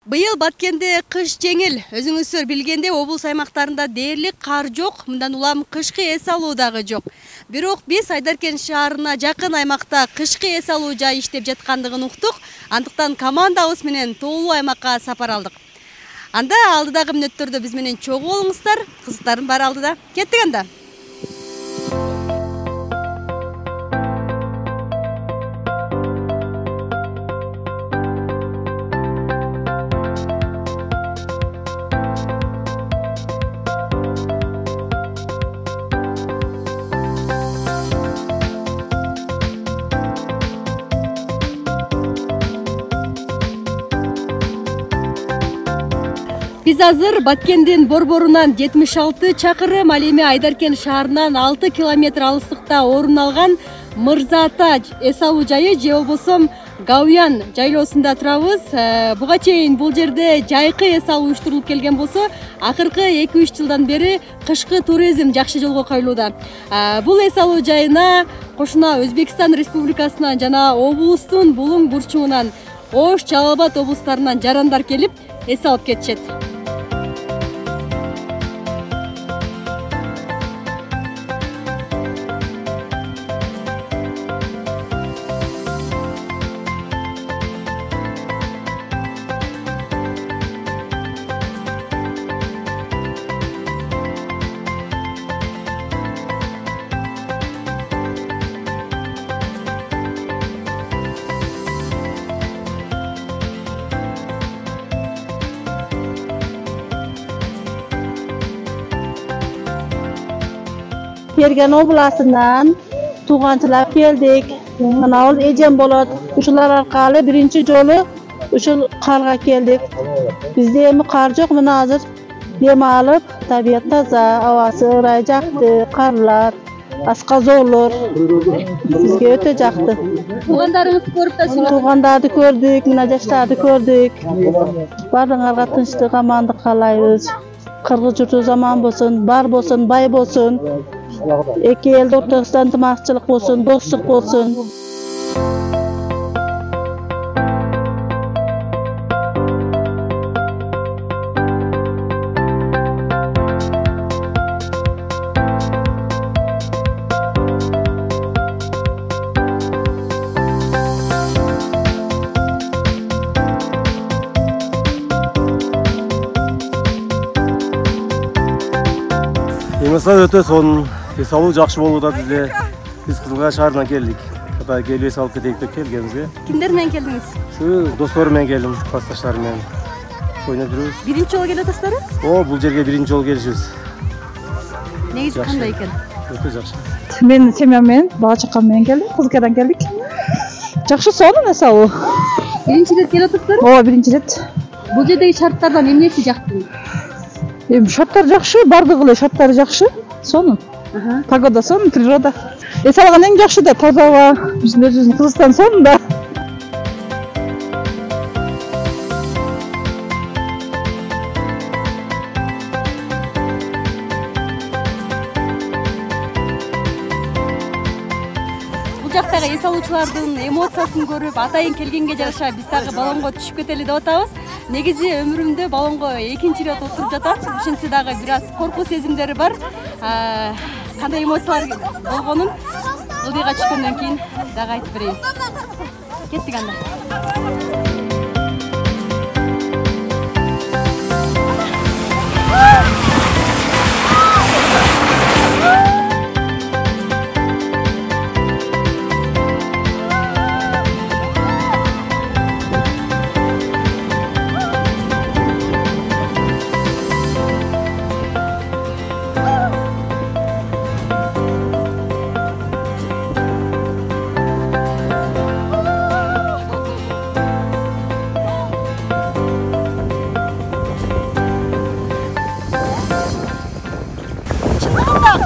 Быйыл Баткенде кыш жеңил. Өзүңүздөр билгендей, облус аймактарында дээрлик кар жок, мындан улам кышкы эс алуу дагы жок. Бирок биз Айдаркен шаарына жакын аймакта кышкы эс алуу жай иштеп жаткандыгын уктук. Андыктан командабыз менен тоолуу аймакка сапар алдык. Анда алдыдагы мүнөттөрдө биз менен чогуу болуңуздар. Кызыктардын баары алдыда. Кеттик анда. Биз азыр Баткендин борборунан 76 чакырым, ал эми Айдаркен шаарынан 6 километр алыстыкта орун алган Мырзаата эс алуу жайы же болбосо Гауян жайлоосунда турабыз. Буга чейин бул жерде жайкы эс алуу уюштурулуп келген болсо, акыркы 2-3 жылдан бери кышкы туризм жакшы жолго коюлууда. Бул эс алуу жайына кошуна Өзбекстан Республикасынан жана облустун Булуң бурчугунан, Ош, Жалал Абад облустарынан жарандар келип эс алып кетишет. Bergen oblasından tuğançılap geldik. Mana ol ejem bolot. Uşular arkalı birinci jolu uşul karga geldik. Bizde emi kar jok, mana hazır dem alıp tabiat taza, havası ıray jaktı, karlar, askaz olur. Bizge öte jaktı. Tuğandarыңызды көрүп да сүрөт. Tuğandardı gördük, mana jaştardı gördük. Bardыңarga тынчтык, amandыk kalaybız. Kırgı jurtu zaman bolsun, bar bolsun, bay bolsun. Eki elde ortasında ынтымакчылык bolsun, dostluk bolsun. Эмаса өтө сонун эс алуу жакшы болууда бизде. Биз Кызылкая шаарынан келдик. Ата келип эс алып кетейик деп келгенбизге. Кимдер менен келдиңиз? Ушу досторум менен келдим, классташтарым менен. Ойноп жүрүбүз. Биринчи жолу келип атасыздарбы? Бул жерге биринчи жолу келишибиз. Негизи кандай экен? Өтө жакшы. Men семьям менен, бала чакам менен келдим, Кызылкаядан келдик. Жакшы сонун эс алуу. Биринчи рет келип атасыздарбы? Ооба, биринчи рет. Бул жердеги шарттардан эмнеси жакты? Шарттар жакшы, бардыгы эле шарттары жакшы. Сонун. Погода сонун, природа. Эс алган эң жакшы да таза аба. Биздин өзүбүздүн Кыргызстан сонун да. Бул жактагы эс алуучулардын эмоциясын көрүп, атайын келгенге жараша биз дагы баллонго түшүп кетели деп атабыз. Негизи өмүрүмдө баллонго экинчи рет отуруп жатам. Ошентсе дагы бир аз коркуу сезимдери бар. Кандай эмоциялар болгонун ылдыйга түшкөндөн кийин дагы айтып берейин. Кеттик анда.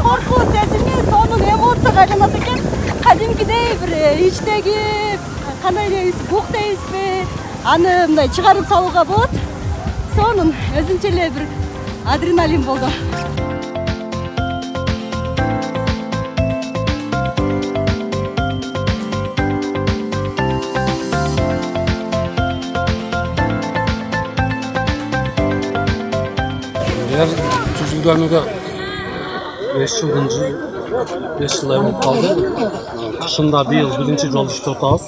Коркуу сезими сонун эмоцияга айланат экен. Кадимкидей бир ичтеги кандай дейбиз, бук дейбизби, аны мындай чыгарып салууга болот. Сонун өзүнчө эле бир адреналин болду. Jер түзүлгөнүгө 5 жылдай болуп калды. Кышында быйыл биринчи жолу иштеп атабыз.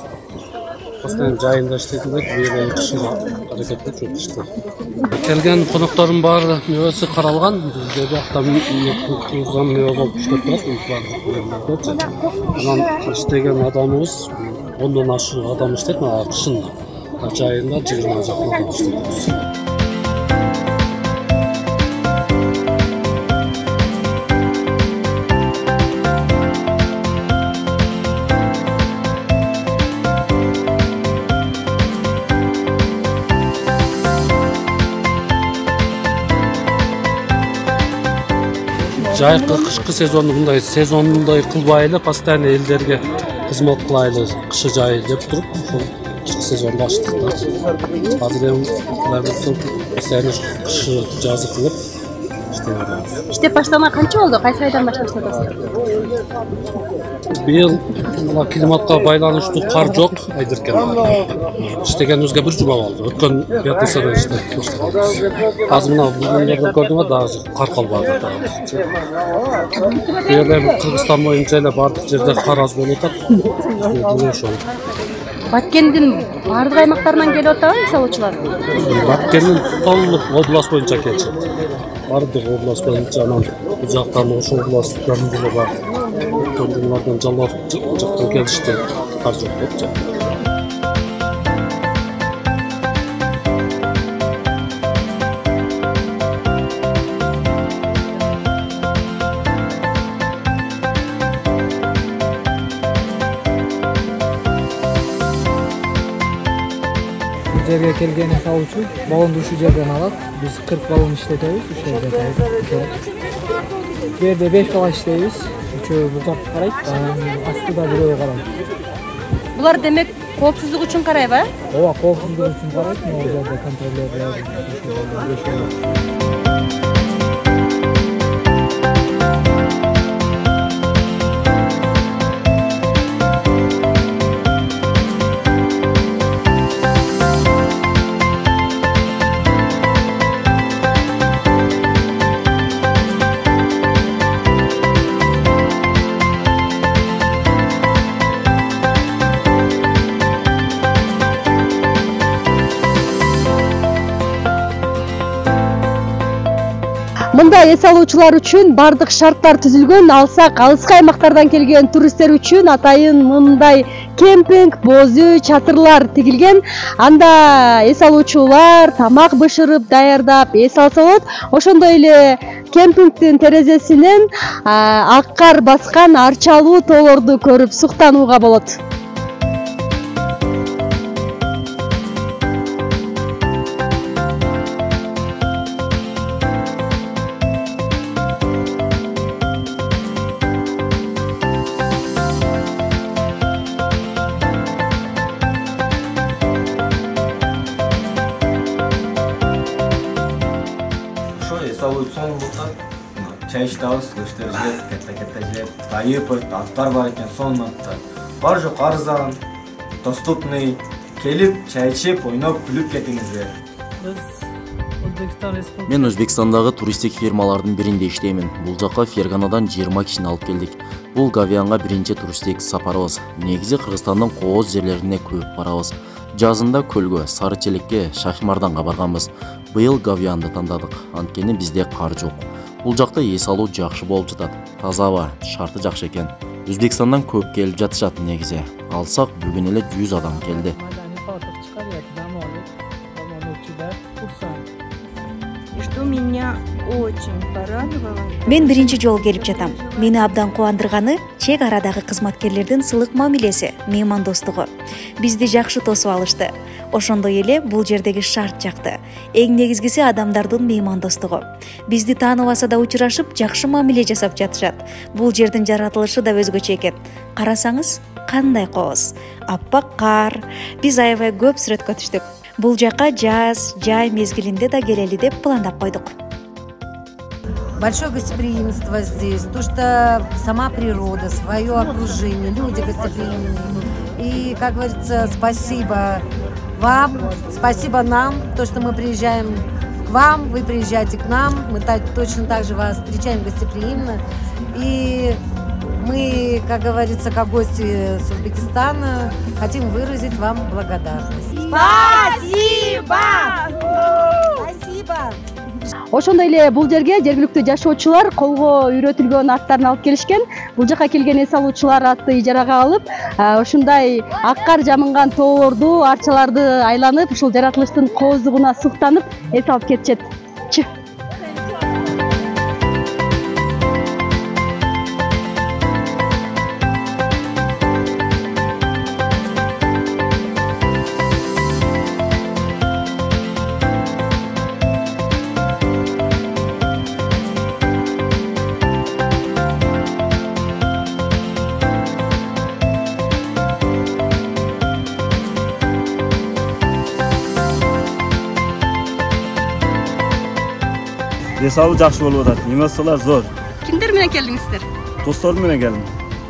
Постоянно жайында иштедик, быйыл кышында аракеттеп жүрүп иштедик. Келген коноктордун баары мебеси каралган. Бизде биякта мыйзам мебе болуп иштеп турат. Анан иштеген адамыбыз 10дон ашык адам иштейт, кышында. Жайында 20 жакын адам иштейбиз. Жайкы кышкы сезонду мындай сезондой кылбай эле постоянно элдерге кызмат кылайлы кышы жай деп туруп ушул кышкы сезонду ачтык. Азыр эми постоянно кышы жазы кылып иштеп атабыз. Иштеп баштаган канча болду? Кайсы айдан баштап иштетесиз? Быйыл мына климатка байланыштуу кар жок, айдыркен. Иштегенибизге 1 жума болду. Өткөн пятницадан иштеп баштадык. Азыр мына бүгүнлөрдө көрдүңөр дагы кар калбады. Быйыл эми Кыргызстан боюнча эле бардык жерде кар аз болуп атат. Ошол. Баткендин бардык аймактарынан келип атабы эсалуучулар? Баткендин толук область боюнча келишет. Бардык область боюнча анан бул жактан ошол областтан деле бар. Көндүлөрдөн жалгап жактан келишти. Кар жок депчи. Жерге келген эсалуучу балонду ушул жерден алат. Биз 40 балон иштетебиз, ушул жерде. Бу жерде 5 бала иштейбиз. Үчөө бул жакка карайт, астыда бирөө карайт. Булар демек коопсуздук үчүн карайбы? Ооба, коопсуздук үчүн карайт. Могу жерде контролдор лазым. Мындай эс алуучулар үчүн бардык шарттар түзүлгөн. Алсак, алыскы аймактардан келген туристтер үчүн атайын мындай кемпинг, боз үй, чатырлар тигилген. Анда эс алуучулар тамак бышырып, даярдап эс алса болот. Ошондой эле кемпингдин терезесинен ак кар баскан арчалуу тоолорду көрүп суктанууга болот. Чай içtiğimiz kuşlar jet, ketta jet, tayıp, atlar var iken sonunda var жоқ арзан, доступный, келип чай içip, ойноп, күлүп кетиңиздер. Мен Өзбекстандагы туристик фирмалардын биринде иштеймин. Бул жакка Ферганадан 20 кишини алып келдик. Бул Гавиянга биринчи туристик сапарыбыз. Негизи Кыргызстандын кооз жерлерине көп барабыз. Жазында көлгө, Сары Челекке, Шахимарданга барганбыз. Быйыл Гавиянды тандадык. Анткени бизде кар жок. Бул жакта эс алуу жакшы болуп жатат. Таза аба, шарты жакшы экен. Өзбекстандан көп келип жатышат негизи. Алсак бүгүн эле 100 адам келди. Мен биринчи жолу келип жатам. Мени абдан кубандырганы чек арадагы кызматкерлердин сылык мамилеси, меймандостугу. Бизди жакшы тосуп алышты. Ошондой эле бул жердеги шарт жакты. Эң негизгиси адамдардын меймандостугу. Бизди тааныбаса да учурашып, жакшы мамиле жасап жатышат. Бул жердин жаратылышы да өзгөчө экен. Карасаңыз, кандай кооз, аппак кар. Биз аябай көп сүрөткө түштүк. Бул жака жаз, жай мезгилинде да келели деп пландап койдук. Большое гостеприимство здесь, то что сама природа, свое окружение, люди гостеприимные. И, как говорится, спасибо вам, спасибо нам, то, что мы приезжаем к вам, вы приезжайте к нам, мы точно так же вас встречаем гостеприимно. И мы, как говорится, как гости с Узбекистана, хотим выразить вам благодарность. Спасибо! Спасибо! Ошондой эле бул жерге жергиликтүү жашоочулар колго үйрөтүлгөн аттарын алып келишкен. Бул жака келген эс алуучулар атты ижарага алып, ушундай ак кар жамынган тоолорду, арчаларды айланып, ушул жаратылыштын кооздугуна суктанып эс алып кетишет. Эс алуу жакшы болуп атат. Эмоциялар зор. Кимдер менен келдиңиздер? Досторум менен келдим.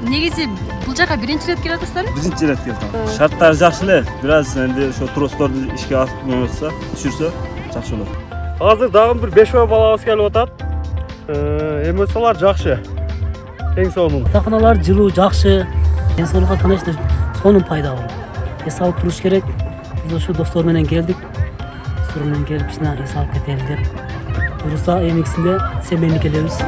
Негизи бул жака биринчи ирет келип атасыздарбы? Биринчи ирет келдим. Шарттары жакшы эле. Бир аз энди ошо тросторду ишке алып койсо, түшүрсө жакшы болот. Азыр дагы бир 5 балабыз келип атат. Эмоциялар жакшы. Эң сонун. Атаканалар жылуу жакшы. Ден соолукка конечно сонун пайда болот. Эс алып туруш керек. Биз ошо достор менен келдик. Достор менен келип эс алып кетели деп. Буюрса эмгисинде семейни келебиз.